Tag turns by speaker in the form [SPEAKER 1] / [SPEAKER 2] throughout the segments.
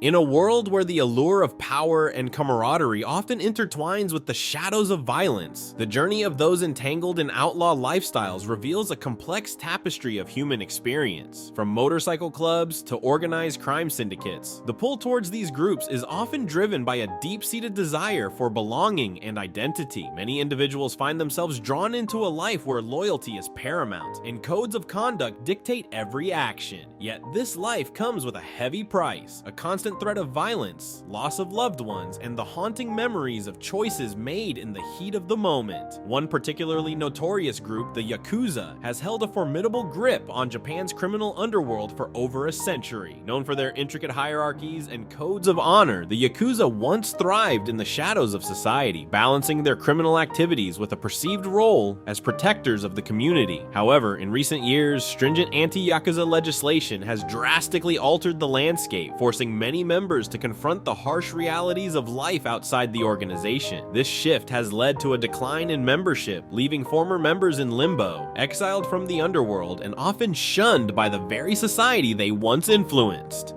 [SPEAKER 1] In a world where the allure of power and camaraderie often intertwines with the shadows of violence, the journey of those entangled in outlaw lifestyles reveals a complex tapestry of human experience. From motorcycle clubs to organized crime syndicates, the pull towards these groups is often driven by a deep-seated desire for belonging and identity. Many individuals find themselves drawn into a life where loyalty is paramount, and codes of conduct dictate every action. Yet this life comes with a heavy price, a constant threat of violence, loss of loved ones, and the haunting memories of choices made in the heat of the moment. One particularly notorious group, the Yakuza, has held a formidable grip on Japan's criminal underworld for over a century. Known for their intricate hierarchies and codes of honor, the Yakuza once thrived in the shadows of society, balancing their criminal activities with a perceived role as protectors of the community. However, in recent years, stringent anti-Yakuza legislation has drastically altered the landscape, forcing many members to confront the harsh realities of life outside the organization. This shift has led to a decline in membership, leaving former members in limbo, exiled from the underworld, and often shunned by the very society they once influenced.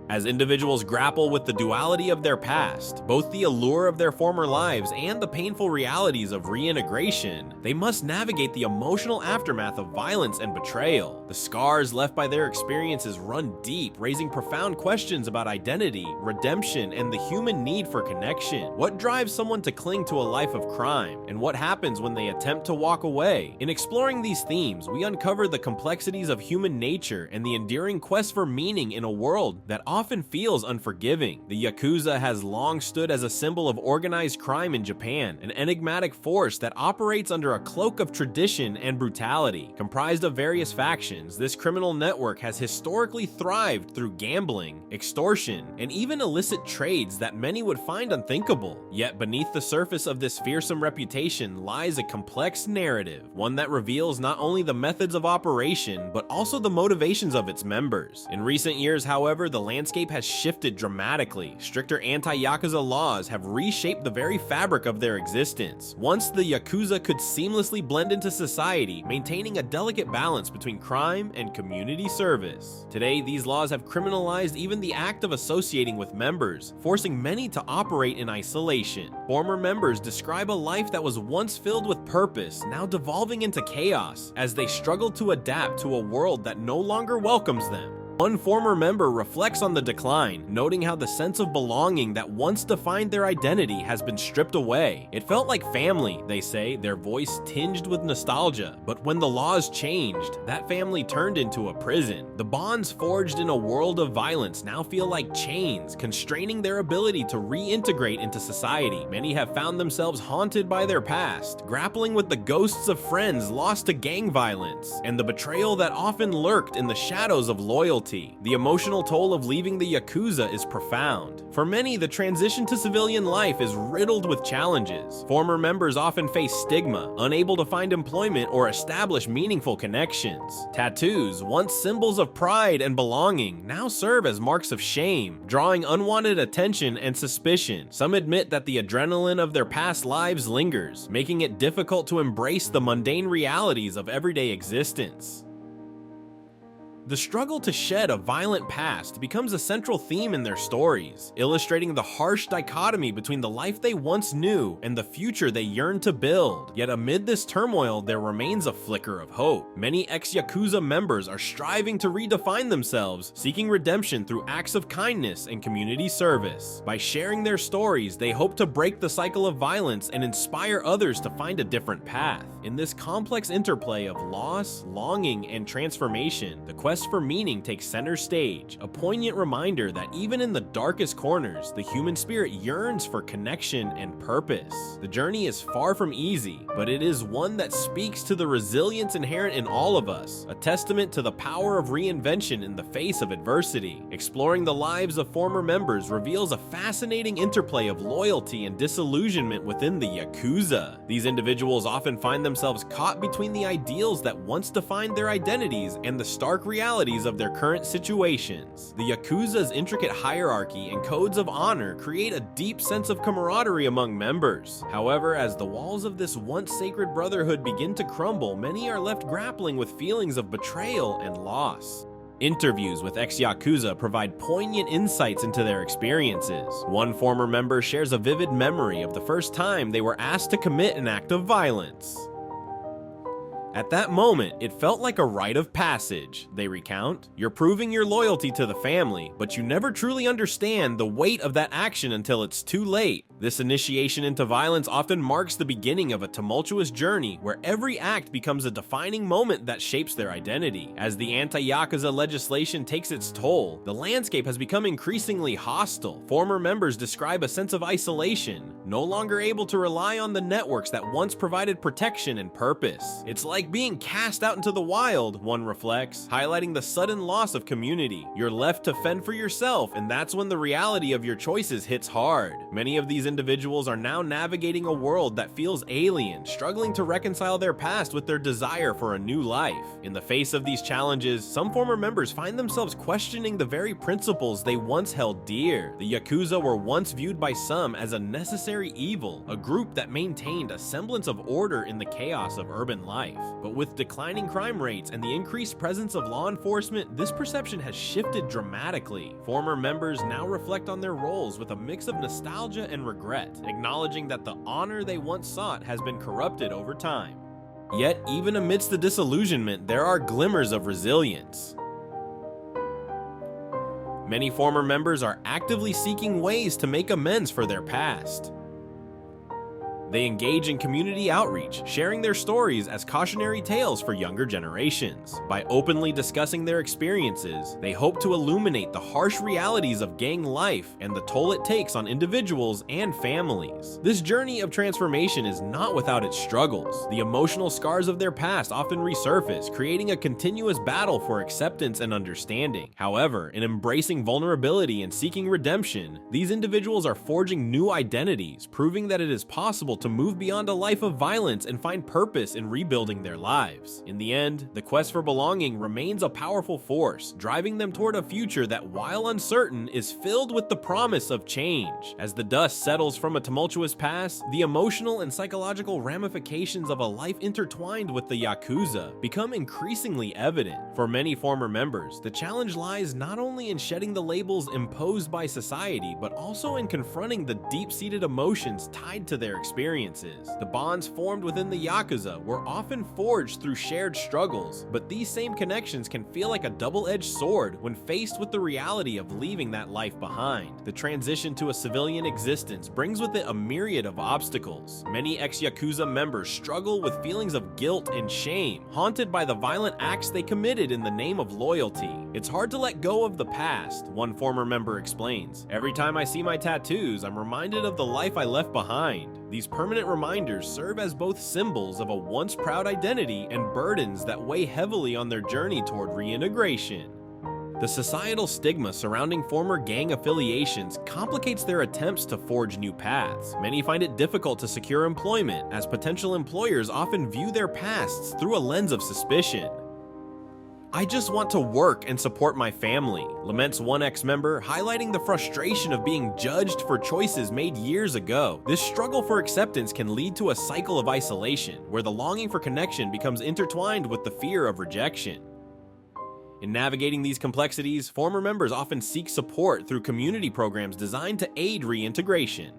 [SPEAKER 1] As individuals grapple with the duality of their past, both the allure of their former lives and the painful realities of reintegration, they must navigate the emotional aftermath of violence and betrayal. The scars left by their experiences run deep, raising profound questions about identity, redemption, and the human need for connection. What drives someone to cling to a life of crime, and what happens when they attempt to walk away? In exploring these themes, we uncover the complexities of human nature and the enduring quest for meaning in a world that often feels unforgiving. The Yakuza has long stood as a symbol of organized crime in Japan, an enigmatic force that operates under a cloak of tradition and brutality. Comprised of various factions, this criminal network has historically thrived through gambling, extortion, and even illicit trades that many would find unthinkable. Yet beneath the surface of this fearsome reputation lies a complex narrative, one that reveals not only the methods of operation, but also the motivations of its members. In recent years, however, the landscape has shifted dramatically. Stricter anti-Yakuza laws have reshaped the very fabric of their existence. Once the Yakuza could seamlessly blend into society, maintaining a delicate balance between crime and community service. Today, these laws have criminalized even the act of associating with members, forcing many to operate in isolation. Former members describe a life that was once filled with purpose, now devolving into chaos, as they struggle to adapt to a world that no longer welcomes them. One former member reflects on the decline, noting how the sense of belonging that once defined their identity has been stripped away. It felt like family, they say, their voice tinged with nostalgia. But when the laws changed, that family turned into a prison. The bonds forged in a world of violence now feel like chains, constraining their ability to reintegrate into society. Many have found themselves haunted by their past, grappling with the ghosts of friends lost to gang violence, and the betrayal that often lurked in the shadows of loyalty. The emotional toll of leaving the Yakuza is profound. For many, the transition to civilian life is riddled with challenges. Former members often face stigma, unable to find employment or establish meaningful connections. Tattoos, once symbols of pride and belonging, now serve as marks of shame, drawing unwanted attention and suspicion. Some admit that the adrenaline of their past lives lingers, making it difficult to embrace the mundane realities of everyday existence. The struggle to shed a violent past becomes a central theme in their stories, illustrating the harsh dichotomy between the life they once knew and the future they yearn to build. Yet amid this turmoil, there remains a flicker of hope. Many ex-Yakuza members are striving to redefine themselves, seeking redemption through acts of kindness and community service. By sharing their stories, they hope to break the cycle of violence and inspire others to find a different path. In this complex interplay of loss, longing, and transformation, the quest for meaning takes center stage, a poignant reminder that even in the darkest corners, the human spirit yearns for connection and purpose. The journey is far from easy, but it is one that speaks to the resilience inherent in all of us, a testament to the power of reinvention in the face of adversity. Exploring the lives of former members reveals a fascinating interplay of loyalty and disillusionment within the Yakuza. These individuals often find themselves caught between the ideals that once defined their identities and the stark realities of their current situations. The Yakuza's intricate hierarchy and codes of honor create a deep sense of camaraderie among members. However, as the walls of this once sacred brotherhood begin to crumble, many are left grappling with feelings of betrayal and loss. Interviews with ex-Yakuza provide poignant insights into their experiences. One former member shares a vivid memory of the first time they were asked to commit an act of violence. At that moment, it felt like a rite of passage, they recount. You're proving your loyalty to the family, but you never truly understand the weight of that action until it's too late. This initiation into violence often marks the beginning of a tumultuous journey where every act becomes a defining moment that shapes their identity. As the anti-Yakuza legislation takes its toll, the landscape has become increasingly hostile. Former members describe a sense of isolation, no longer able to rely on the networks that once provided protection and purpose. It's like being cast out into the wild, one reflects, highlighting the sudden loss of community. You're left to fend for yourself, and that's when the reality of your choices hits hard. Many of these individuals are now navigating a world that feels alien, struggling to reconcile their past with their desire for a new life. In the face of these challenges, some former members find themselves questioning the very principles they once held dear. The Yakuza were once viewed by some as a necessary evil, a group that maintained a semblance of order in the chaos of urban life. But with declining crime rates and the increased presence of law enforcement, this perception has shifted dramatically. Former members now reflect on their roles with a mix of nostalgia and regret, acknowledging that the honor they once sought has been corrupted over time. Yet, even amidst the disillusionment, there are glimmers of resilience. Many former members are actively seeking ways to make amends for their past. They engage in community outreach, sharing their stories as cautionary tales for younger generations. By openly discussing their experiences, they hope to illuminate the harsh realities of gang life and the toll it takes on individuals and families. This journey of transformation is not without its struggles. The emotional scars of their past often resurface, creating a continuous battle for acceptance and understanding. However, in embracing vulnerability and seeking redemption, these individuals are forging new identities, proving that it is possible to move beyond a life of violence and find purpose in rebuilding their lives. In the end, the quest for belonging remains a powerful force, driving them toward a future that, while uncertain, is filled with the promise of change. As the dust settles from a tumultuous past, the emotional and psychological ramifications of a life intertwined with the Yakuza become increasingly evident. For many former members, the challenge lies not only in shedding the labels imposed by society, but also in confronting the deep-seated emotions tied to their experiences. The bonds formed within the Yakuza were often forged through shared struggles, but these same connections can feel like a double-edged sword when faced with the reality of leaving that life behind. The transition to a civilian existence brings with it a myriad of obstacles. Many ex-Yakuza members struggle with feelings of guilt and shame, haunted by the violent acts they committed in the name of loyalty. It's hard to let go of the past, one former member explains. Every time I see my tattoos, I'm reminded of the life I left behind. These permanent reminders serve as both symbols of a once proud identity and burdens that weigh heavily on their journey toward reintegration. The societal stigma surrounding former gang affiliations complicates their attempts to forge new paths. Many find it difficult to secure employment, as potential employers often view their pasts through a lens of suspicion. "I just want to work and support my family," laments one ex-member, highlighting the frustration of being judged for choices made years ago. This struggle for acceptance can lead to a cycle of isolation, where the longing for connection becomes intertwined with the fear of rejection. In navigating these complexities, former members often seek support through community programs designed to aid reintegration.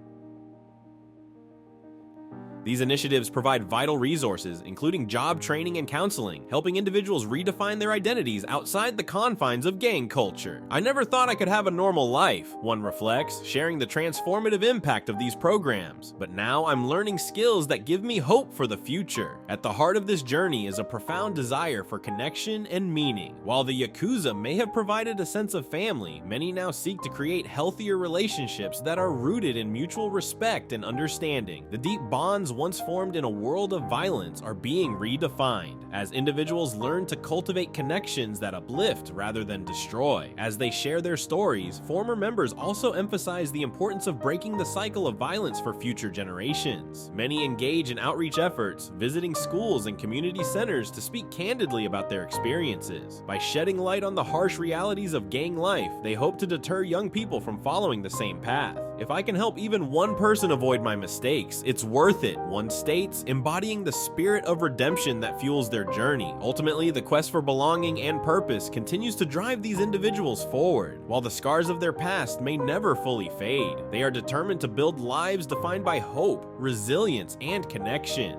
[SPEAKER 1] These initiatives provide vital resources, including job training and counseling, helping individuals redefine their identities outside the confines of gang culture. "I never thought I could have a normal life," one reflects, sharing the transformative impact of these programs. "But now I'm learning skills that give me hope for the future." At the heart of this journey is a profound desire for connection and meaning. While the Yakuza may have provided a sense of family, many now seek to create healthier relationships that are rooted in mutual respect and understanding. The deep bonds once formed in a world of violence are being redefined, as individuals learn to cultivate connections that uplift rather than destroy. As they share their stories, former members also emphasize the importance of breaking the cycle of violence for future generations. Many engage in outreach efforts, visiting schools and community centers to speak candidly about their experiences. By shedding light on the harsh realities of gang life, they hope to deter young people from following the same path. If I can help even one person avoid my mistakes, it's worth it, one states, embodying the spirit of redemption that fuels their journey. Ultimately, the quest for belonging and purpose continues to drive these individuals forward. While the scars of their past may never fully fade, they are determined to build lives defined by hope, resilience, and connection.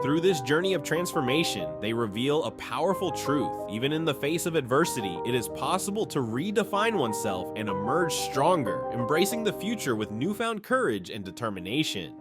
[SPEAKER 1] Through this journey of transformation, they reveal a powerful truth. Even in the face of adversity, it is possible to redefine oneself and emerge stronger, embracing the future with newfound courage and determination.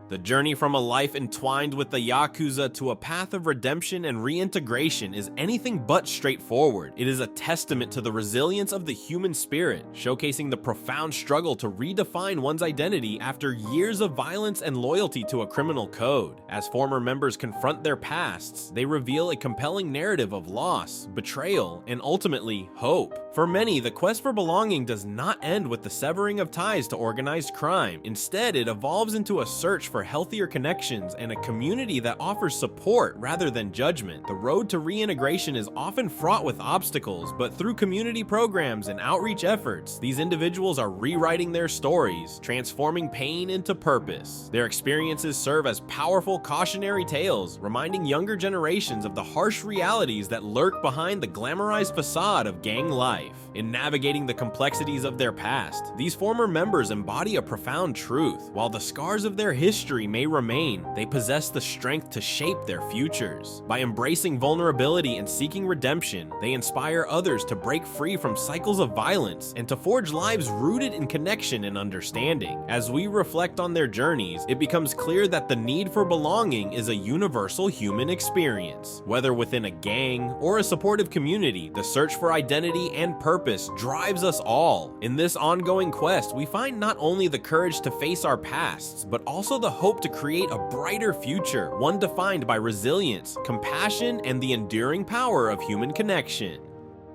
[SPEAKER 1] The journey from a life entwined with the Yakuza to a path of redemption and reintegration is anything but straightforward. It is a testament to the resilience of the human spirit, showcasing the profound struggle to redefine one's identity after years of violence and loyalty to a criminal code. As former members confront their pasts, they reveal a compelling narrative of loss, betrayal, and ultimately, hope. For many, the quest for belonging does not end with the severing of ties to organized crime. Instead, it evolves into a search for healthier connections and a community that offers support rather than judgment. The road to reintegration is often fraught with obstacles, but through community programs and outreach efforts, these individuals are rewriting their stories, transforming pain into purpose. Their experiences serve as powerful cautionary tales, reminding younger generations of the harsh realities that lurk behind the glamorized facade of gang life. In navigating the complexities of their past, these former members embody a profound truth. While the scars of their history may remain, they possess the strength to shape their futures. By embracing vulnerability and seeking redemption, they inspire others to break free from cycles of violence and to forge lives rooted in connection and understanding. As we reflect on their journeys, it becomes clear that the need for belonging is a universal human experience. Whether within a gang or a supportive community, the search for identity and purpose drives us all. In this ongoing quest, we find not only the courage to face our pasts, but also the hope to create a brighter future, one defined by resilience, compassion, and the enduring power of human connection.